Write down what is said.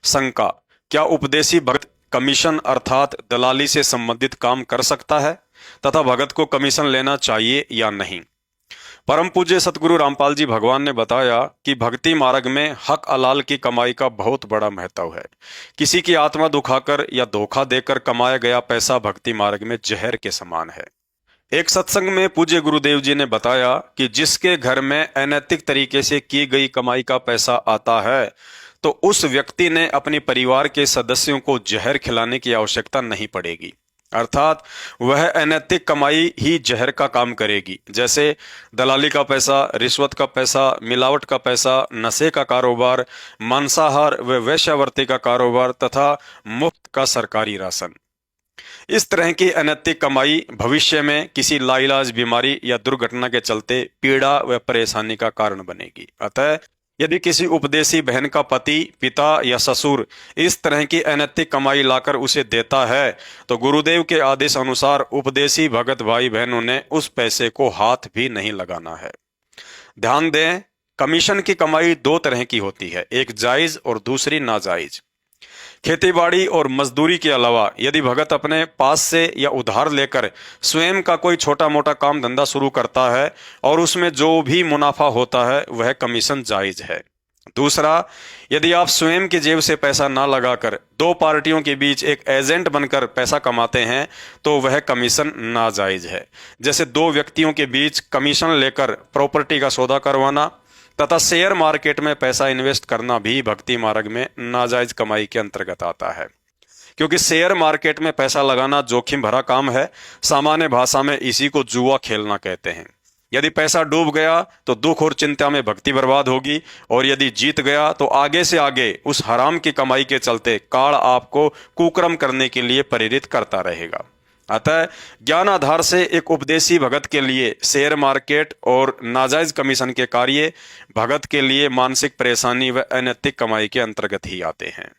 शंका। क्या उपदेशी भगत कमीशन अर्थात दलाली से संबंधित काम कर सकता है तथा भगत को कमीशन लेना चाहिए या नहीं? परम पूज्य सतगुरु रामपाल जी भगवान ने बताया कि भक्ति मार्ग में हक हलाल की कमाई का बहुत बड़ा महत्व है। किसी की आत्मा दुखाकर या धोखा देकर कमाया गया पैसा भक्ति मार्ग में जहर के समान है। एक सत्संग में पूज्य गुरुदेव जी ने बताया कि जिसके घर में अनैतिक तरीके से की गई कमाई का पैसा आता है तो उस व्यक्ति ने अपने परिवार के सदस्यों को जहर खिलाने की आवश्यकता नहीं पड़ेगी, अर्थात वह अनैतिक कमाई ही जहर का काम करेगी। जैसे दलाली का पैसा, रिश्वत का पैसा, मिलावट का पैसा, नशे का कारोबार, मांसाहार व वेश्यावृत्ति का कारोबार तथा मुफ्त का सरकारी राशन। इस तरह की अनैतिक कमाई भविष्य में किसी लाइलाज बीमारी या दुर्घटना के चलते पीड़ा व परेशानी का कारण बनेगी। अतः यदि किसी उपदेशी बहन का पति, पिता या ससुर इस तरह की अनैतिक कमाई लाकर उसे देता है तो गुरुदेव के आदेश अनुसार उपदेशी भगत भाई बहनों ने उस पैसे को हाथ भी नहीं लगाना है। ध्यान दें, कमीशन की कमाई दो तरह की होती है, एक जायज और दूसरी नाजायज। खेतीबाड़ी और मजदूरी के अलावा यदि भगत अपने पास से या उधार लेकर स्वयं का कोई छोटा मोटा काम धंधा शुरू करता है और उसमें जो भी मुनाफा होता है वह कमीशन जायज है। दूसरा, यदि आप स्वयं की जेब से पैसा ना लगाकर दो पार्टियों के बीच एक एजेंट बनकर पैसा कमाते हैं तो वह कमीशन नाजायज है। जैसे दो व्यक्तियों के बीच कमीशन लेकर प्रॉपर्टी का सौदा करवाना तथा शेयर मार्केट में पैसा इन्वेस्ट करना भी भक्ति मार्ग में नाजायज कमाई के अंतर्गत आता है, क्योंकि शेयर मार्केट में पैसा लगाना जोखिम भरा काम है। सामान्य भाषा में इसी को जुआ खेलना कहते हैं। यदि पैसा डूब गया तो दुख और चिंता में भक्ति बर्बाद होगी, और यदि जीत गया तो आगे से आगे उस हराम की कमाई के चलते काल आपको कुकर्म करने के लिए प्रेरित करता रहेगा। अतः ज्ञान आधार से एक उपदेशी भगत के लिए शेयर मार्केट और नाजायज कमीशन के कार्य भगत के लिए मानसिक परेशानी व अनैतिक कमाई के अंतर्गत ही आते हैं।